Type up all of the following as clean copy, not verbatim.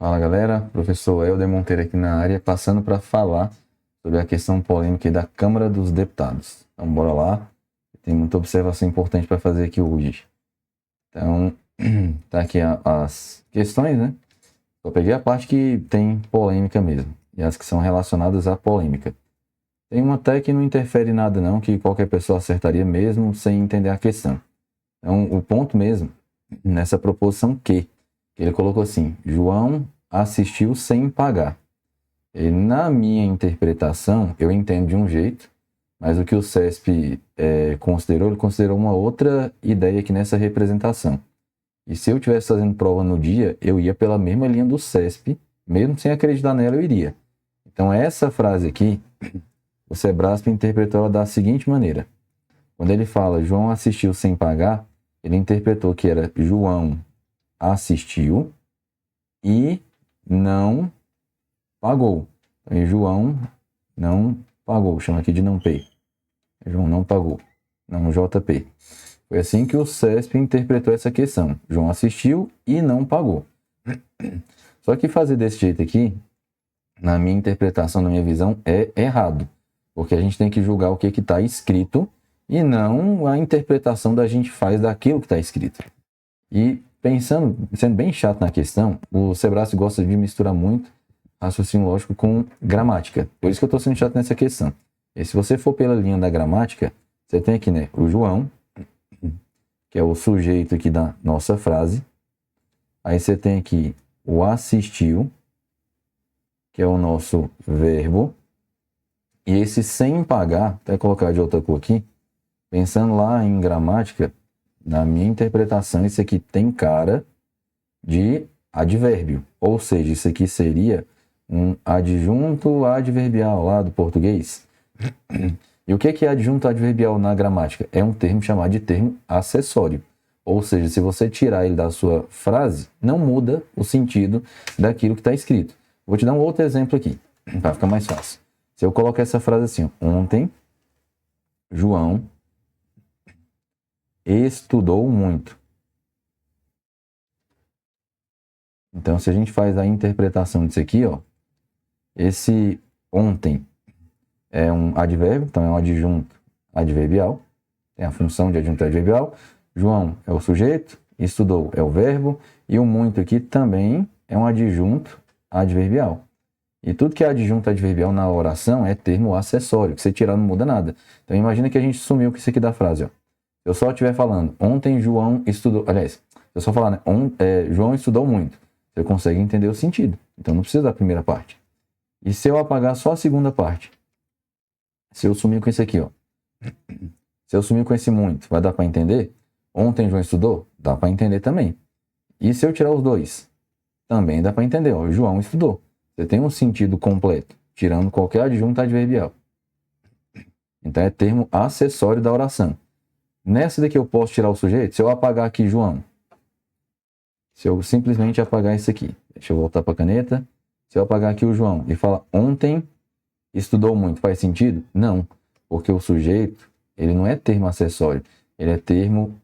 Fala galera, professor Helder Monteiro aqui na área, passando para falar sobre a questão polêmica aí da Câmara dos Deputados. Então bora lá, tem muita observação importante para fazer aqui hoje. Então, tá aqui as questões, né? Eu peguei a parte que tem polêmica mesmo, e as que são relacionadas à polêmica. Tem uma até que não interfere em nada não, que qualquer pessoa acertaria mesmo sem entender a questão. Então, o ponto mesmo, nessa proposição que ele colocou assim: João assistiu sem pagar. E na minha interpretação, eu entendo de um jeito, mas o que o CESP considerou, ele considerou uma outra ideia aqui nessa representação. E se eu estivesse fazendo prova no dia, eu ia pela mesma linha do CESP, mesmo sem acreditar nela, eu iria. Então, essa frase aqui, o Sebrasp interpretou ela da seguinte maneira: quando ele fala João assistiu sem pagar, ele interpretou que era João assistiu e não pagou. Então, João não pagou. Chama aqui de não pay. João não pagou. Não JP. Foi assim que o CESP interpretou essa questão. João assistiu e não pagou. Só que fazer desse jeito aqui, na minha interpretação, na minha visão, é errado. Porque a gente tem que julgar o que está escrito e não a interpretação da gente faz daquilo que está escrito. E pensando, sendo bem chato na questão, o Sebrasp gosta de misturar muito raciocínio lógico com gramática. Por isso que eu estou sendo chato nessa questão. E se você for pela linha da gramática, você tem aqui, né, o João, que é o sujeito aqui da nossa frase. Aí você tem aqui o assistiu, que é o nosso verbo. E esse sem pagar, até colocar de outra cor aqui, pensando lá em gramática, na minha interpretação, isso aqui tem cara de advérbio. Ou seja, isso aqui seria um adjunto adverbial lá do português. E o que é adjunto adverbial na gramática? É um termo chamado de termo acessório. Ou seja, se você tirar ele da sua frase, não muda o sentido daquilo que está escrito. Vou te dar um outro exemplo aqui, para ficar mais fácil. Se eu colocar essa frase assim, ontem, João estudou muito. Então, se a gente faz a interpretação disso aqui, ó, esse ontem é um advérbio, então é um adjunto adverbial, tem a função de adjunto adverbial. João é o sujeito, estudou é o verbo, e o muito aqui também é um adjunto adverbial. E tudo que é adjunto adverbial na oração é termo acessório, que você tirar não muda nada. Então imagina que a gente sumiu com isso aqui da frase, ó. Se eu só estiver falando, ontem João estudou, aliás, se eu só falar, né, João estudou muito, você consegue entender o sentido. Então não precisa da primeira parte. E se eu apagar só a segunda parte? Se eu sumir com esse aqui, ó. Se eu sumir com esse muito, vai dar para entender? Ontem João estudou? Dá para entender também. E se eu tirar os dois? Também dá para entender, ó. João estudou. Você tem um sentido completo, tirando qualquer adjunto adverbial. Então é termo acessório da oração. Nessa daqui eu posso tirar o sujeito? Se eu apagar aqui João. Se eu simplesmente apagar isso aqui. Deixa eu voltar para a caneta. Se eu apagar aqui o João e falar ontem estudou muito, faz sentido? Não. Porque o sujeito, ele não é termo acessório. Ele é termo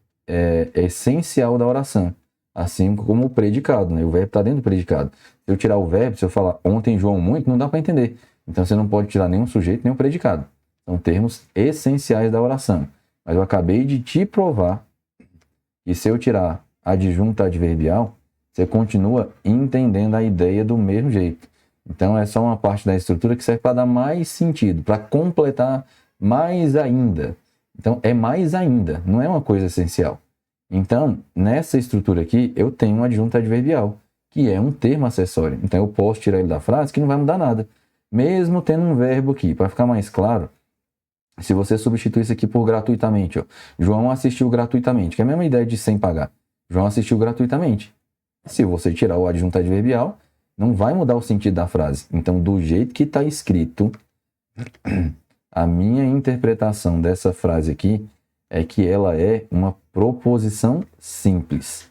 essencial da oração. Assim como o predicado, né? O verbo está dentro do predicado. Se eu tirar o verbo, se eu falar ontem João muito, não dá para entender. Então você não pode tirar nenhum sujeito, nem um predicado. São termos essenciais da oração. Mas eu acabei de te provar que se eu tirar adjunto adverbial, você continua entendendo a ideia do mesmo jeito. Então é só uma parte da estrutura que serve para dar mais sentido, para completar mais ainda. Então é mais ainda, não é uma coisa essencial. Então, nessa estrutura aqui, eu tenho um adjunto adverbial, que é um termo acessório. Então eu posso tirar ele da frase que não vai mudar nada. Mesmo tendo um verbo aqui, para ficar mais claro, se você substituir isso aqui por gratuitamente, ó, João assistiu gratuitamente, que é a mesma ideia de sem pagar. João assistiu gratuitamente. Se você tirar o adjunto adverbial, não vai mudar o sentido da frase. Então, do jeito que está escrito, a minha interpretação dessa frase aqui é que ela é uma proposição simples.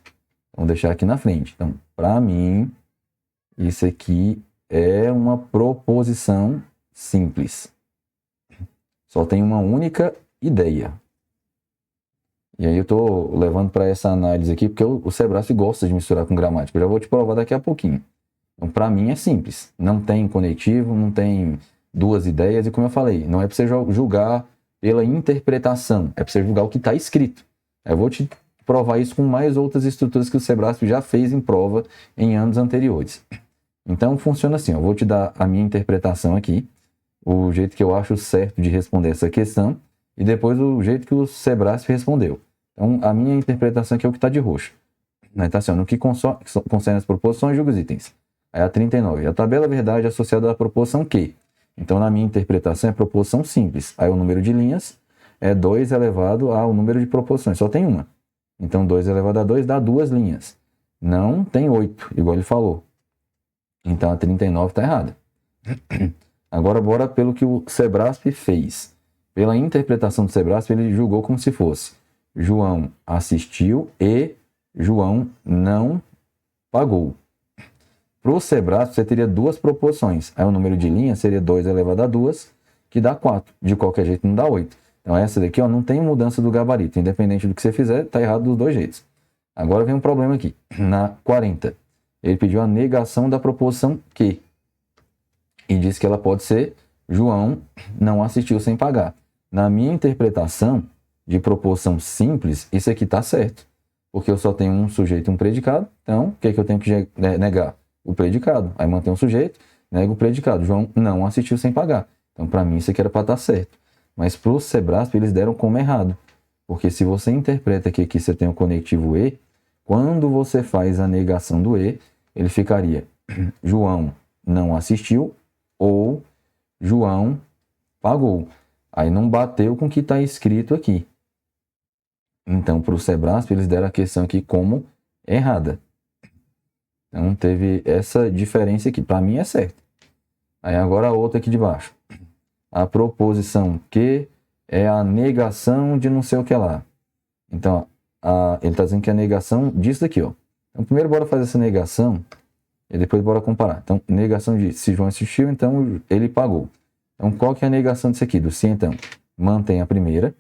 Vamos deixar aqui na frente. Então, para mim, isso aqui é uma proposição simples. Só tem uma única ideia. E aí eu estou levando para essa análise aqui, porque o Sebrasp gosta de misturar com gramática. Eu já vou te provar daqui a pouquinho. Então, para mim é simples. Não tem conectivo, não tem duas ideias. E como eu falei, não é para você julgar pela interpretação, é para você julgar o que está escrito. Eu vou te provar isso com mais outras estruturas que o Sebrasp já fez em prova em anos anteriores. Então, funciona assim. Eu vou te dar a minha interpretação aqui, o jeito que eu acho certo de responder essa questão, e depois o jeito que o Sebrasp respondeu. Então, a minha interpretação aqui é o que está de roxo. Tá assim, no que concerne as proposições, julga os itens. Aí a 39. A tabela verdade associada à proposição Q. Então, na minha interpretação, é proposição simples. Aí o número de linhas é 2 elevado ao número de proposições. Só tem uma. Então, 2 elevado a 2 dá 2 linhas. Não tem 8, igual ele falou. Então, a 39 está errada. Agora, bora pelo que o Sebrasp fez. Pela interpretação do Sebrasp, ele julgou como se fosse João assistiu e João não pagou. Para o Sebrasp, você teria duas proposições. Aí o número de linhas seria 2 elevado a 2, que dá 4. De qualquer jeito, não dá 8. Então, essa daqui não tem mudança do gabarito. Independente do que você fizer, está errado dos dois jeitos. Agora vem um problema aqui. Na 40, ele pediu a negação da proposição Q. E disse que ela pode ser João não assistiu sem pagar. Na minha interpretação de proposição simples, isso aqui está certo. Porque eu só tenho um sujeito e um predicado. Então, o que eu tenho que negar? O predicado. Aí mantém o sujeito, nega o predicado. João não assistiu sem pagar. Então, para mim, isso aqui era para estar certo. Mas para o Sebrasp, eles deram como errado. Porque se você interpreta que aqui você tem o conectivo E, quando você faz a negação do E, ele ficaria João não assistiu ou João pagou. Aí não bateu com o que está escrito aqui. Então, para o Sebrasp, eles deram a questão aqui como errada. Então, teve essa diferença aqui. Para mim é certo. Aí agora a outra aqui de baixo. A proposição Q é a negação de não sei o que lá. Então, ele está dizendo que é a negação disso daqui, ó. Então, primeiro bora fazer essa negação e depois bora comparar. Então, negação de se João assistiu, então ele pagou. Então, qual que é a negação disso aqui? Do se, então, mantém a primeira.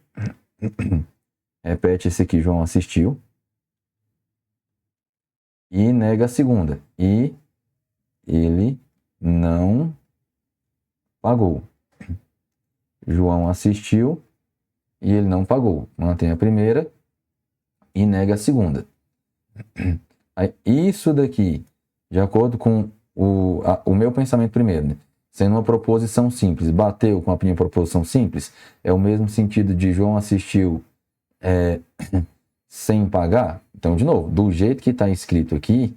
Repete esse aqui, João assistiu. E nega a segunda. E ele não pagou. João assistiu e ele não pagou. Mantém a primeira e nega a segunda. Aí, isso daqui, de acordo com o meu pensamento primeiro, né? Sendo uma proposição simples, bateu com a minha proposição simples, é o mesmo sentido de João assistiu sem pagar. Então, de novo, do jeito que está escrito aqui,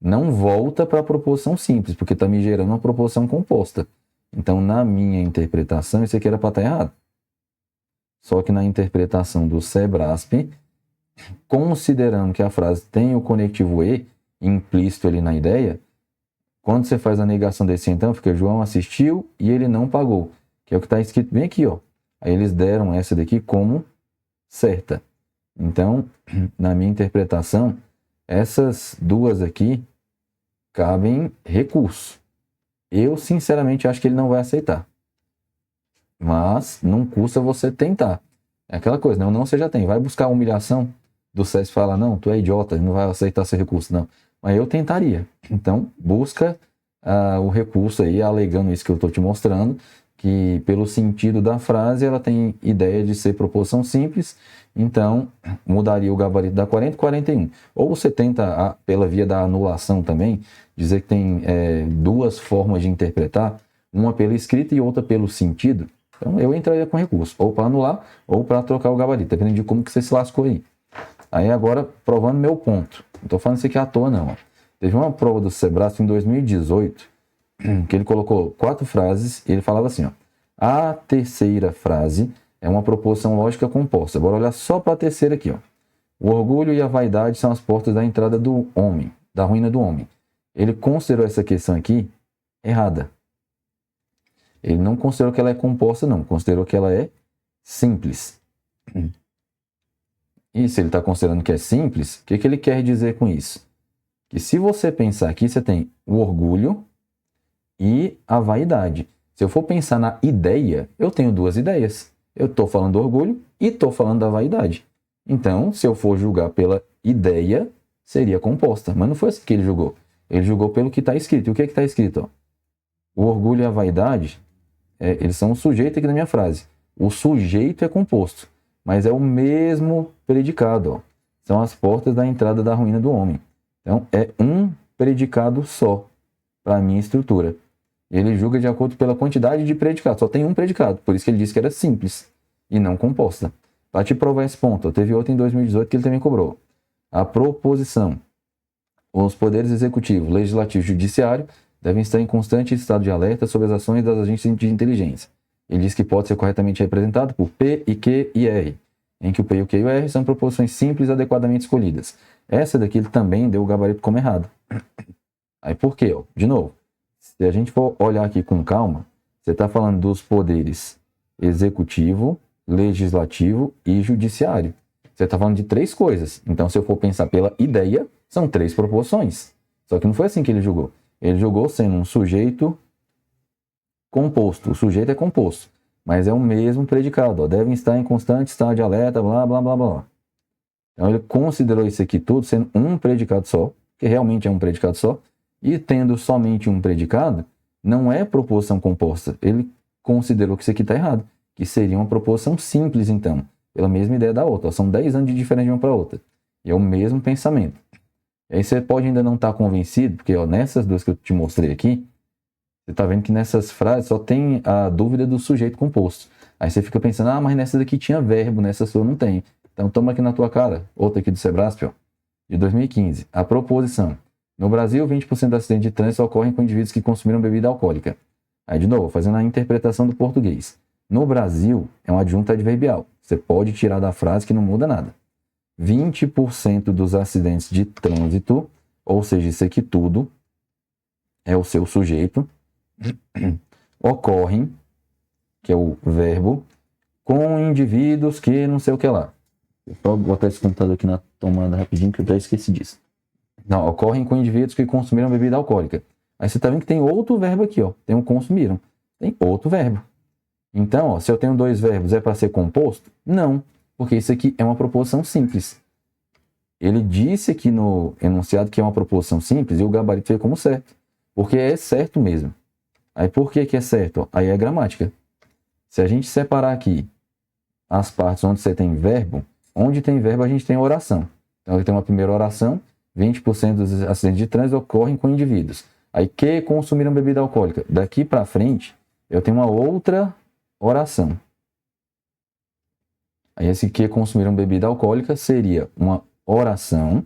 não volta para a proposição simples, porque está me gerando uma proposição composta. Então, na minha interpretação, isso aqui era para estar errado. Só que na interpretação do Sebrasp, considerando que a frase tem o conectivo E implícito ali na ideia, quando você faz a negação desse então, fica João assistiu e ele não pagou, que é o que está escrito bem aqui, ó. Aí eles deram essa daqui como certa. Então, na minha interpretação, essas duas aqui cabem recurso. Eu, sinceramente, acho que ele não vai aceitar. Mas não custa você tentar. É aquela coisa, né? Não você já tem. Vai buscar a humilhação do SES e fala, não, tu é idiota, não vai aceitar seu recurso, não. Mas eu tentaria. Então, busca o recurso aí, alegando isso que eu estou te mostrando, que pelo sentido da frase, ela tem ideia de ser proposição simples, então mudaria o gabarito da 40 e 41. Ou você tenta, pela via da anulação também, dizer que tem duas formas de interpretar, uma pela escrita e outra pelo sentido. Então eu entraria com recurso, ou para anular, ou para trocar o gabarito, dependendo de como que você se lascou aí. Aí agora, provando meu ponto. Não estou falando isso aqui à toa, não. Teve uma prova do Sebrasp em 2018, que ele colocou 4 frases, e ele falava assim, ó, a terceira frase é uma proposição lógica composta. Bora olhar só para a terceira aqui, ó. O orgulho e a vaidade são as portas da entrada do homem, da ruína do homem. Ele considerou essa questão aqui errada. Ele não considerou que ela é composta, não. Considerou que ela é simples. E se ele está considerando que é simples, o que ele quer dizer com isso? Que se você pensar aqui, você tem o orgulho e a vaidade. Se eu for pensar na ideia, eu tenho duas ideias. Eu estou falando do orgulho e estou falando da vaidade. Então, se eu for julgar pela ideia, seria composta. Mas não foi assim que ele julgou. Ele julgou pelo que está escrito. E o que está escrito? Ó? O orgulho e a vaidade, eles são o sujeito aqui na minha frase. O sujeito é composto, mas é o mesmo predicado. Ó. São as portas da entrada da ruína do homem. Então, é um predicado só para a minha estrutura. Ele julga de acordo pela quantidade de predicados. Só tem um predicado, por isso que ele disse que era simples e não composta. Para te provar esse ponto, teve outro em 2018 que ele também cobrou. A proposição. Os poderes executivo, legislativo e judiciário devem estar em constante estado de alerta sobre as ações das agências de inteligência. Ele diz que pode ser corretamente representado por P, I, Q e R, em que o P, o Q e o R são proposições simples e adequadamente escolhidas. Essa daqui ele também deu o gabarito como errado. Aí por quê? Ó? De novo, se a gente for olhar aqui com calma, você está falando dos poderes executivo, legislativo e judiciário. Você está falando de 3 coisas. Então, se eu for pensar pela ideia, são 3 proposições. Só que não foi assim que ele julgou. Ele julgou sendo um sujeito composto. O sujeito é composto, mas é o mesmo predicado. Ó. Devem estar em constante estado de alerta, blá, blá, blá, blá. Então, ele considerou isso aqui tudo sendo um predicado só, que realmente é um predicado só, e tendo somente um predicado, não é proposição composta. Ele considerou que isso aqui está errado, que seria uma proposição simples, então, pela mesma ideia da outra. São 10 anos de diferença de uma para outra. E é o mesmo pensamento. E aí você pode ainda não estar convencido, porque ó, nessas duas que eu te mostrei aqui, você está vendo que nessas frases só tem a dúvida do sujeito composto. Aí você fica pensando, mas nessa daqui tinha verbo, nessa sua não tem. Então toma aqui na tua cara, outra aqui do Sebrasp, ó, de 2015. A proposição. No Brasil, 20% dos acidentes de trânsito ocorrem com indivíduos que consumiram bebida alcoólica. Aí, de novo, fazendo a interpretação do português. No Brasil, é um adjunto adverbial. Você pode tirar da frase que não muda nada. 20% dos acidentes de trânsito, ou seja, isso aqui tudo, é o seu sujeito, ocorrem, que é o verbo, com indivíduos que não sei o que lá. Vou botar esse computador aqui na tomada rapidinho, que eu já esqueci disso. Não, ocorrem com indivíduos que consumiram bebida alcoólica. Aí você está vendo que tem outro verbo aqui, ó. Tem o consumiram. Tem outro verbo. Então, ó, se eu tenho 2 verbos, é para ser composto? Não, porque isso aqui é uma proposição simples. Ele disse aqui no enunciado que é uma proposição simples e o gabarito veio como certo. Porque é certo mesmo. Aí por que é certo? Ó, aí é gramática. Se a gente separar aqui as partes onde você tem verbo, onde tem verbo a gente tem oração. Então, eu tenho uma primeira oração. 20% dos acidentes de trânsito ocorrem com indivíduos. Aí, que consumiram bebida alcoólica. Daqui para frente, eu tenho uma outra oração. Aí, esse que consumiram bebida alcoólica seria uma oração,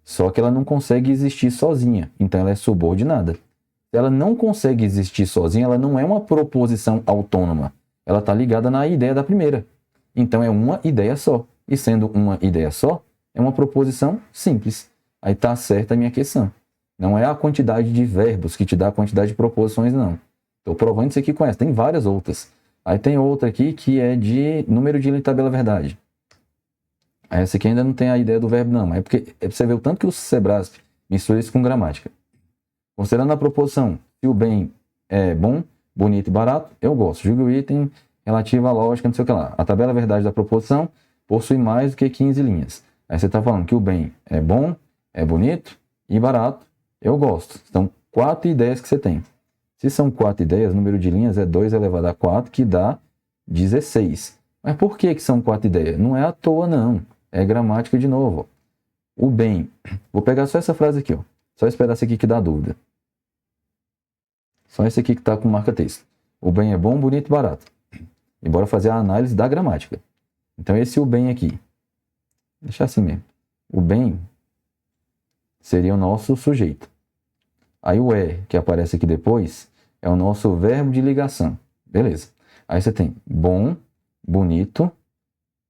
só que ela não consegue existir sozinha. Então, ela é subordinada. Se ela não consegue existir sozinha, ela não é uma proposição autônoma. Ela está ligada na ideia da primeira. Então, é uma ideia só. E sendo uma ideia só, é uma proposição simples. Aí está certa a minha questão. Não é a quantidade de verbos que te dá a quantidade de proposições, não. Estou provando isso aqui com essa. Tem várias outras. Aí tem outra aqui que é de número de tabela verdade. Aí essa aqui ainda não tem a ideia do verbo, não. É porque você vê o tanto que o Sebrasp mistura isso com gramática. Considerando a proposição, se o bem é bom, bonito e barato, eu gosto. Julgue o item relativo à lógica, não sei o que lá. A tabela verdade da proposição possui mais do que 15 linhas. Aí você está falando que o bem é bom, é bonito e barato, eu gosto. São 4 ideias que você tem. Se são 4 ideias, o número de linhas é 2 elevado a 4, que dá 16. Mas por que são 4 ideias? Não é à toa, não. É gramática de novo. Ó. O bem. Vou pegar só essa frase aqui. Ó. Só esse pedaço aqui que dá dúvida. Só esse aqui que está com marca-texto. O bem é bom, bonito e barato. E bora fazer a análise da gramática. Então, esse o bem aqui. Deixar assim mesmo. O bem seria o nosso sujeito. Aí o é, que aparece aqui depois, é o nosso verbo de ligação. Beleza. Aí você tem bom, bonito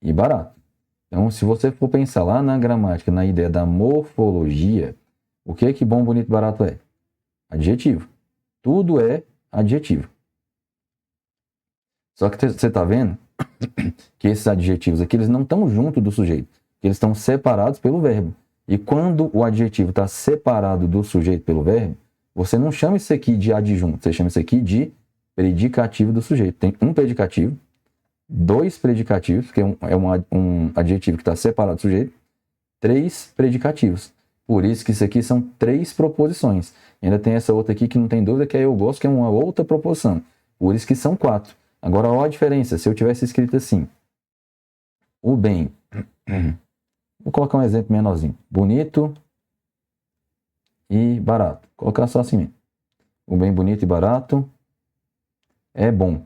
e barato. Então, se você for pensar lá na gramática, na ideia da morfologia, o que é que bom, bonito e barato é? Adjetivo. Tudo é adjetivo. Só que você está vendo que esses adjetivos aqui, eles não estão junto do sujeito. Eles estão separados pelo verbo. E quando o adjetivo está separado do sujeito pelo verbo, você não chama isso aqui de adjunto, você chama isso aqui de predicativo do sujeito. Tem um predicativo, 2 predicativos, que é um adjetivo que está separado do sujeito, 3 predicativos. Por isso que isso aqui são 3 proposições. E ainda tem essa outra aqui que não tem dúvida, que é eu gosto, que é uma outra proposição. Por isso que são 4. Agora, olha a diferença. Se eu tivesse escrito assim, o bem, vou colocar um exemplo menorzinho, bonito e barato. Vou colocar só assim mesmo. O bem bonito e barato é bom.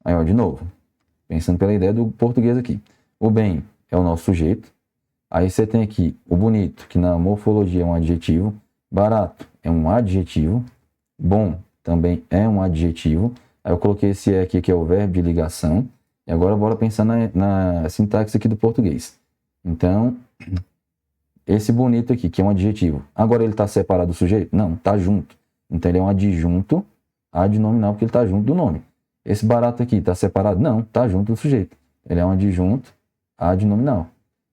Aí, ó, de novo, pensando pela ideia do português aqui. O bem é o nosso sujeito. Aí você tem aqui o bonito, que na morfologia é um adjetivo. Barato é um adjetivo. Bom também é um adjetivo. Aí eu coloquei esse é aqui, que é o verbo de ligação. E agora bora pensar na sintaxe aqui do português. Então, esse bonito aqui, que é um adjetivo. Agora ele está separado do sujeito? Não, está junto. Então ele é um adjunto adnominal, porque ele está junto do nome. Esse barato aqui está separado? Não, está junto do sujeito. Ele é um adjunto adnominal.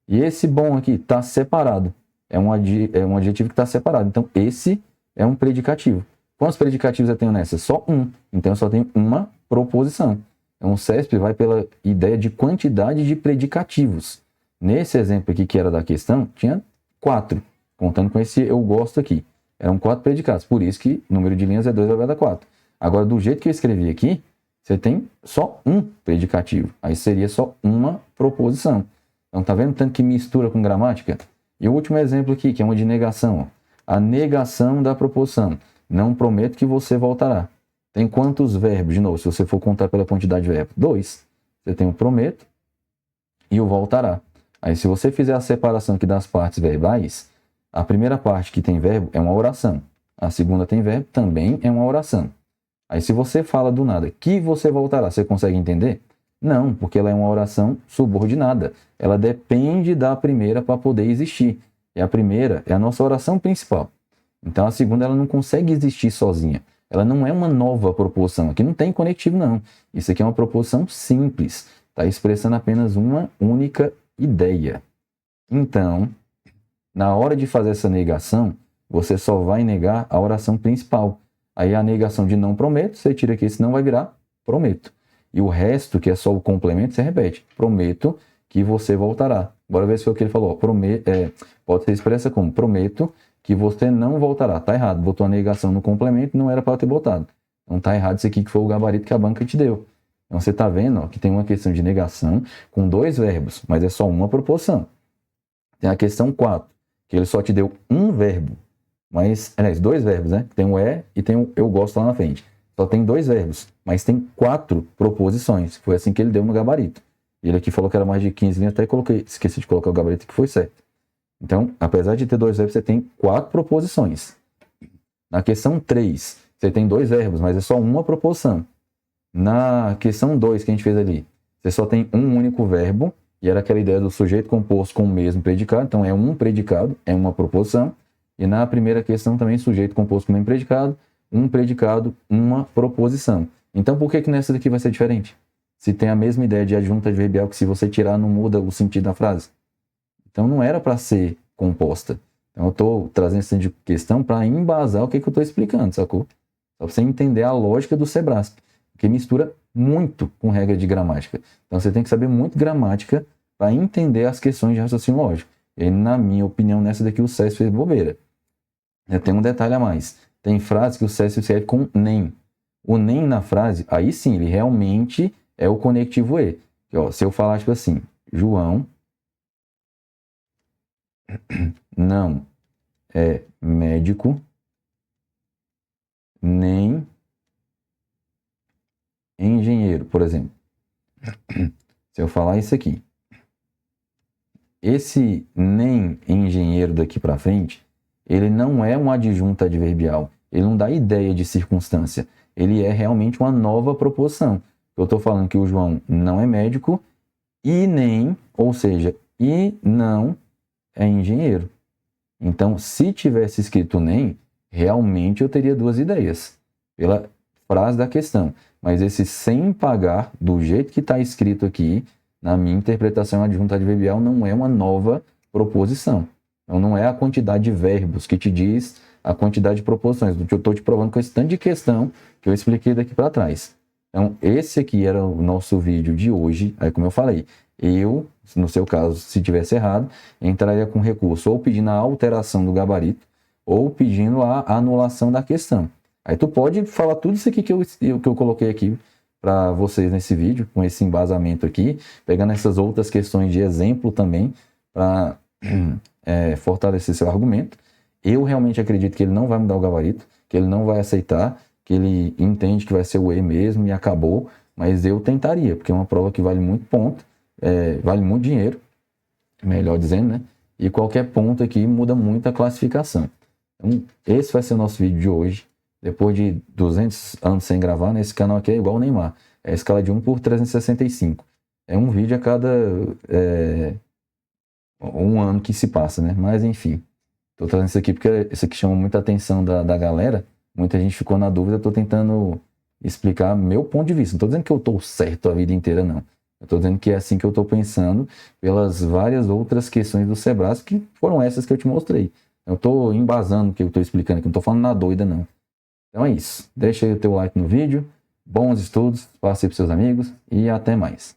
E esse bom aqui está separado. É um adjetivo que está separado. Então, esse é um predicativo. Quantos predicativos eu tenho nessa? Só um. Então, eu só tenho uma proposição. Então, o CESP vai pela ideia de quantidade de predicativos. Nesse exemplo aqui, que era da questão, tinha 4. Contando com esse eu gosto aqui. Eram 4 predicados. Por isso que o número de linhas é 2 ao invés da 4. Agora, do jeito que eu escrevi aqui, você tem só um predicativo. Aí seria só uma proposição. Então, tá vendo tanto que mistura com gramática? E o último exemplo aqui, que é uma de negação. Ó. A negação da proposição. Não prometo que você voltará. Tem quantos verbos? De novo, se você for contar pela quantidade de verbos. 2. Você tem o prometo e o voltará. Aí, se você fizer a separação aqui das partes verbais, a primeira parte que tem verbo é uma oração. A segunda tem verbo, também é uma oração. Aí, se você fala do nada que você voltará, você consegue entender? Não, porque ela é uma oração subordinada. Ela depende da primeira para poder existir. E a primeira é a nossa oração principal. Então, a segunda ela não consegue existir sozinha. Ela não é uma nova proposição. Aqui não tem conectivo, não. Isso aqui é uma proposição simples. Está expressando apenas uma única ideia. Então, na hora de fazer essa negação, você só vai negar a oração principal. Aí a negação de não prometo, você tira aqui, senão vai virar prometo. E o resto, que é só o complemento, você repete. Prometo que você voltará. Bora ver se foi o que ele falou. Pode ser expressa como prometo que você não voltará. Tá errado. Botou a negação no complemento, não era para ter botado. Então tá errado isso aqui que foi o gabarito que a banca te deu. Então você tá vendo ó, que tem uma questão de negação com 2 verbos, mas é só uma proposição. Tem a questão 4, que ele só te deu um verbo. Mas, aliás, 2 verbos, né? Tem o é e tem o eu gosto lá na frente. Só tem 2 verbos, mas tem 4 proposições. Foi assim que ele deu no gabarito. Ele aqui falou que era mais de 15 linhas, até esqueci de colocar o gabarito que foi certo. Então, apesar de ter 2 verbos, você tem 4 proposições. Na questão 3, você tem 2 verbos, mas é só uma proposição. Na questão 2 que a gente fez ali, você só tem um único verbo, e era aquela ideia do sujeito composto com o mesmo predicado. Então, é um predicado, é uma proposição. E na primeira questão também, sujeito composto com o mesmo predicado, um predicado, uma proposição. Então, por que nessa daqui vai ser diferente? Se tem a mesma ideia de adjunto adverbial, que se você tirar não muda o sentido da frase. Então, não era para ser composta. Então, eu estou trazendo essa questão para embasar o que eu estou explicando, sacou? Só para você entender a lógica do Sebrasp, que mistura muito com regra de gramática. Então, você tem que saber muito gramática para entender as questões de raciocínio lógico. E aí, na minha opinião, nessa daqui o César fez bobeira. Tem um detalhe a mais. Tem frase que o César escreve com nem. O nem na frase, aí sim, ele realmente é o conectivo e. Que, ó, se eu falar, tipo assim, João não é médico, nem engenheiro, por exemplo. Se eu falar isso aqui, esse nem engenheiro daqui para frente, ele não é um adjunto adverbial. Ele não dá ideia de circunstância. Ele é realmente uma nova proposição. Eu estou falando que o João não é médico e nem, ou seja, e não é engenheiro. Então, se tivesse escrito nem, realmente eu teria 2 ideias pela frase da questão. Mas esse sem pagar, do jeito que está escrito aqui, na minha interpretação, adjunto adverbial não é uma nova proposição. Então, não é a quantidade de verbos que te diz a quantidade de proposições. Eu estou te provando com esse tanto de questão que eu expliquei daqui para trás. Então, esse aqui era o nosso vídeo de hoje. Aí, como eu falei, eu no seu caso, se tivesse errado, entraria com recurso ou pedindo a alteração do gabarito ou pedindo a anulação da questão. Aí tu pode falar tudo isso aqui que eu coloquei aqui para vocês nesse vídeo, com esse embasamento aqui, pegando essas outras questões de exemplo também, para fortalecer seu argumento. Eu realmente acredito que ele não vai mudar o gabarito, que ele não vai aceitar, que ele entende que vai ser o E mesmo e acabou, mas eu tentaria, porque é uma prova que vale muito ponto, vale muito dinheiro, melhor dizendo, né? E qualquer ponto aqui muda muito a classificação. Então, esse vai ser o nosso vídeo de hoje. Depois de 200 anos sem gravar, né? Esse canal aqui é igual o Neymar. É a escala de 1 por 365. É um vídeo a cada um ano que se passa, né? Mas enfim, tô trazendo isso aqui porque isso aqui chama muita atenção da galera. Muita gente ficou na dúvida, eu tô tentando explicar meu ponto de vista. Não tô dizendo que eu tô certo a vida inteira, não. Eu tô dizendo que é assim que eu tô pensando pelas várias outras questões do Sebrasp, que foram essas que eu te mostrei. Eu tô embasando o que eu tô explicando aqui, não tô falando na doida, não. Então é isso. Deixa aí o teu like no vídeo. Bons estudos, passe aí para seus amigos e até mais.